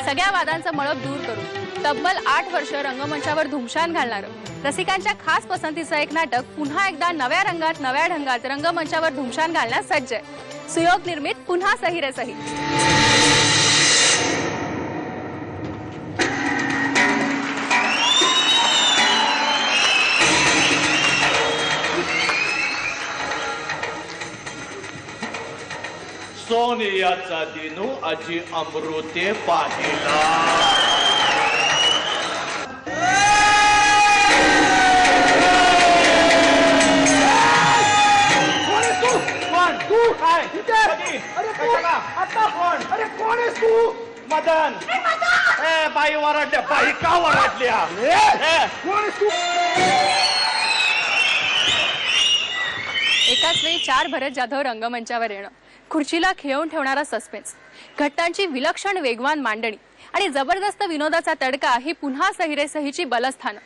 सगळ्या वादांचं मळप दूर करून तब्बल 8 वर्ष रंगमंचावर धुमशान घालणारं रसिकांच्या खास पसंतीचं एक नाटक पुन्हा एकदा नव्या रंगात नव्या ढंगात रंगमंचावर धुमशान घालण्यास सज्ज आहे। सुयोग निर्मित पुन्हा सही रे सही। सोनियाचा दिनू अजी अमृते पाहिला। कोण आहेस तू? मदन। बाई वरडल्या, बाई का वरडल्या? कोण आहेस तू? एकाच वेळी 4 भरत जाधव रंगमंचावर येणं, खुर्चीला खिळवून ठेवणारा सस्पेन्स, घट्टांची विलक्षण वेगवान मांडणी आणि जबरदस्त विनोदाचा तडका ही पुन्हा सही रे सहीची बलस्थानं।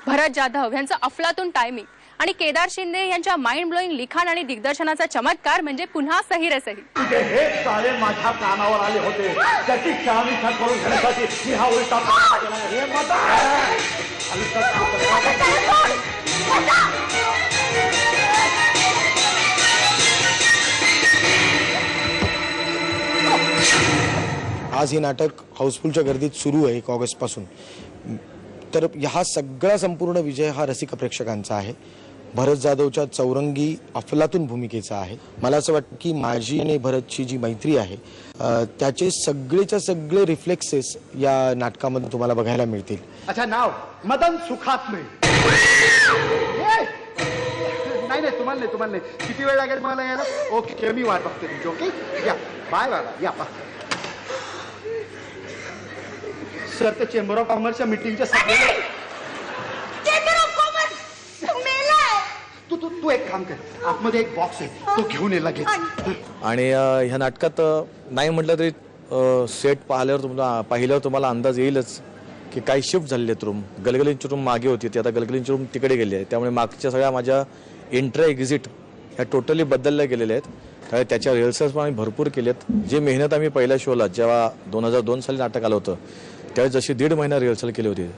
भरत जाधव यांचं अफलातून टायमिंग आणि केदार शिंदे यांच्या माइंड ब्लोईंग लिखाण आणि दिग्दर्शनाचा चमत्कार म्हणजे पुन्हा सही रे सही। तुझे हे सारे माझ्या कानावर आले होते, त्याची शहानिशा करून घेण्यासाठी मी हा उलटा हे आज हे नाटक हाऊसफुलच्या गर्दीत सुरू आहे 1 ऑगस्टपासून। तर हा सगळा संपूर्ण विजय हा रसिक प्रेक्षकांचा आहे। भरत जाधवच्या चौरंगी अफलातून भूमिकेचा आहे। मला असं वाटतं की माझी आणि भरतची जी मैत्री आहे त्याचे सगळेच्या सगळे रिफ्लेक्सेस या नाटकामध्ये तुम्हाला बघायला मिळतील। अच्छा, नाव मदन सुखात्मे। नाही नाही, तुम्हाला नाही। किती वेळ लागेल मला यायला? ओके, मी वाट बघते तुमची। ओके, या बाय बाय, या बा सर। ते चेंबर ऑफ कॉमर्सच्या मीटिंगच्या तू एक काम कर, आतमध्ये एक बॉक्स आहे, तो घेऊन ये लगेच। आणि ह्या नाटकात नाही म्हटलं तरी सेट पाहिल्यावर तुम्हाला अंदाज येईलच की काही शिफ्ट झालेले आहेत रूम। गलगलींची रूम मागे होती, ती आता गलगलींची रूम तिकडे गेली आहे। त्यामुळे मागच्या सगळ्या माझ्या एंट्री एक्झिट ह्या टोटली बदलल्या गेलेल्या आहेत। त्यामुळे त्याच्या रिहर्सल्स पण आम्ही भरपूर केलेत। जी मेहनत आम्ही पहिल्या शोला जेव्हा 2002 साली नाटक आलं होतं त्यावेळेस जशी 1.5 महिना रिहर्सल केली होती,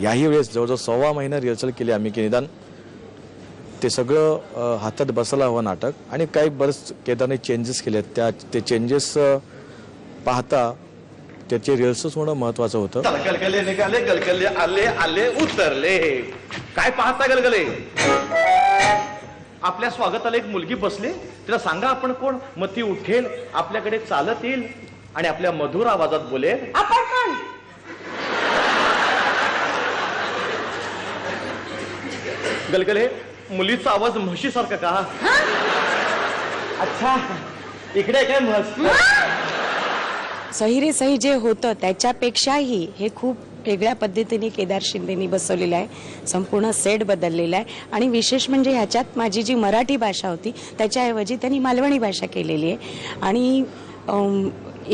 याही वेळेस जवळजवळ 1.25 महिना रिहर्सल केली आम्ही की निदान ते सगळं हातात बसायला हवं नाटक। आणि काही बरेच केदारने चेंजेस केले आहेत, ते चेंजेस पाहता त्याचे रिहर्सल्स होणं महत्वाचं होतं। गलगले निघाले, गलगले आले, आले उतरले। काय पाहता गलगले? आपल्या स्वागताला एक मुलगी बसली, तिला सांगा आपण कोण, मग ती उठेल, आपल्याकडे चालत येईल आणि आपल्या मधुर आवाजात बोलेल, आपण कोण? गलगले, मुलीचा आवाज म्हशीसारखा का? अच्छा, इकडे काय म्हस? सही रे सही जे होतं त्याच्यापेक्षाही हे खूप वेगळ्या पद्धतीने केदार शिंदेनी बसवलेलं आहे। संपूर्ण सेट बदललेला आहे आणि विशेष म्हणजे ह्याच्यात माझी जी मराठी भाषा होती त्याच्याऐवजी त्यांनी मालवणी भाषा केलेली आहे। आणि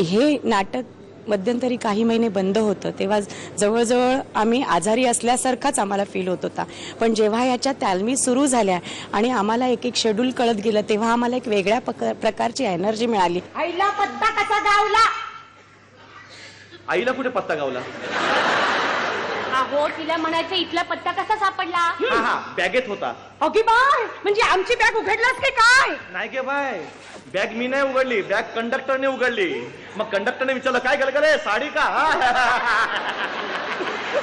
हे नाटक मध्यंतरी काही महिने बंद होतं, तेव्हा जवळजवळ आम्ही आजारी असल्यासारखाच आम्हाला फील होत होता। पण जेव्हा याच्या तालमी सुरू झाल्या आणि आम्हाला एक एक शेड्यूल कळत गेलं तेव्हा आम्हाला एक वेगळ्या प्रकारची एनर्जी मिळाली। आईला पत्ता कसा गावला? आईला कुठे पत्ता गावला? अहो, तिला म्हणायचं इथला पत्ता कसा सापडला? बॅगेत होता। अगे बाय, म्हणजे आमची बॅग उघडलास की काय? नाही गे बाय, बॅग मी नाही उघडली, बॅग कंडक्टरने उघडली। मग कंडक्टरने विचारलं, काय गलगले साडी का?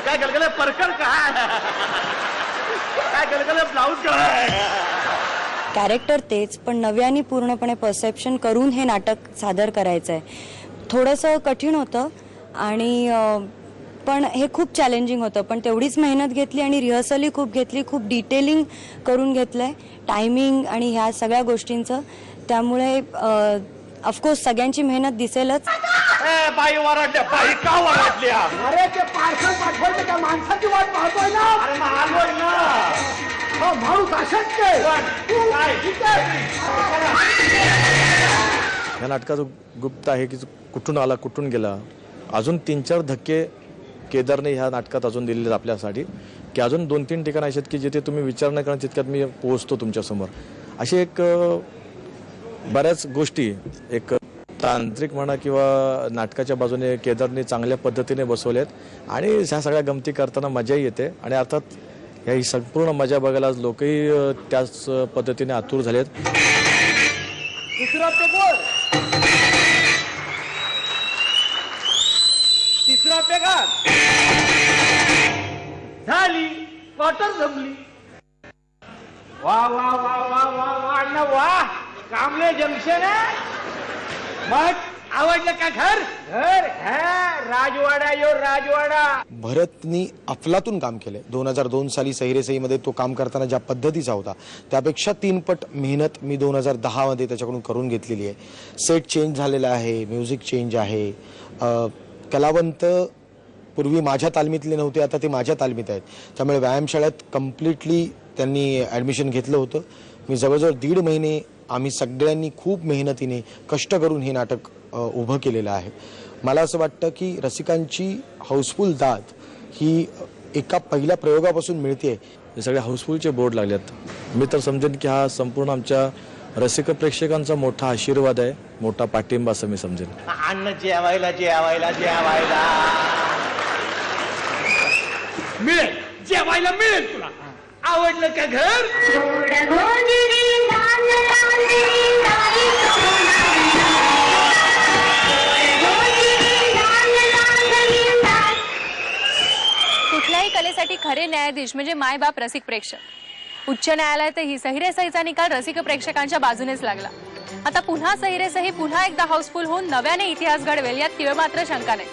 काय गलगले परकर का? काय गलगले ब्लाऊज का? कॅरेक्टर तेच, पण नव्याने पूर्णपणे परसेप्शन करून हे नाटक सादर करायचं आहे। थोडंसं कठीण होतं आणि पण हे खूप चॅलेंजिंग होतं, पण तेवढीच मेहनत घेतली आणि रिहर्सलही खूप घेतली, खूप डिटेलिंग करून घेतलंय टायमिंग आणि ह्या सगळ्या गोष्टींचं। त्यामुळे ऑफकोर्स सगळ्यांची मेहनत दिसेलच। बाई वरडल्या, बाई का वरडल्या? अरे ते पार्सल पाठवायचं त्या माणसाची वाट पाहतोय ना। अरे मग आलोय ना। माणूस अशाच या नाटकाचं गुप्त आहे की कुठून आला कुठून गेला। अजून 3-4 धक्के केदारने ह्या नाटकात अजून दिलेले आपल्यासाठी, की अजून 2-3 ठिकाण असे आहेत की जिथे तुम्ही विचार न करणार तितक्यात मी पोहोचतो तुमच्यासमोर। अशी एक बऱ्याच गोष्टी एक तांत्रिक म्हणा किंवा नाटकाच्या बाजूने केदारने चांगल्या पद्धतीने बसवलेत आणि ह्या सगळ्या गमती करताना मजाही येते आणि अर्थात ही संपूर्ण मजा बघायला आज लोकही त्याच पद्धतीने आतुर झालेत. तिसरा पे बोल, तिसरा पे का झाली क्वार्टर जमली. वा वा वा वा वा वा अण्णा वा, कामले जंक्शन आहे. मग आवडलं का घर? घर राजवाडा यो राजवाडा. भरतनी अफलातून काम केलंय. 2002 साली सही रे मध्ये तो काम करताना ज्या पद्धतीचा होता त्यापेक्षा 3 पट मेहनत मी 2010 मध्ये त्याच्याकडून करून घेतलेली आहे. सेट चेंज झालेला आहे, म्युझिक चेंज आहे. कलावंत पूर्वी माझ्या तालमीतले नव्हते, आता ते माझ्या तालमीत आहेत. त्यामुळे व्यायामशाळेत कम्प्लिटली त्यांनी ॲडमिशन घेतलं होतं. मी जवळजवळ 1.5 महिने आम्ही सगळ्यांनी खूप मेहनतीने कष्ट करून हे नाटक उभं केलेलं आहे. मला असं वाटतं की रसिकांची हाऊसफुल दाद ही एका पहिल्या प्रयोगापासून मिळते. हे सगळे हाऊसफुलचे बोर्ड लागलेत. मी तर समजेन की हा संपूर्ण आमच्या रसिक प्रेक्षकांचा मोठा आशीर्वाद आहे, मोठा पाठिंबा असं मी समजेन. अन्न जेवायला जेवायला जेवायला मिळेल, जेवायला मिळेल तुला. आवडलं का घर? कुठल्याही कलेसाठी खरे न्यायाधीश म्हणजे मायबाप रसिक प्रेक्षक. उच्च न्यायालयातही सही रे सहीचा निकाल रसिक प्रेक्षकांच्या बाजूनेच लागला. आता पुन्हा सही रे सही पुन्हा एकदा हाऊसफुल होऊन नव्याने इतिहास घडवेल यात तीळ मात्र शंका नाही.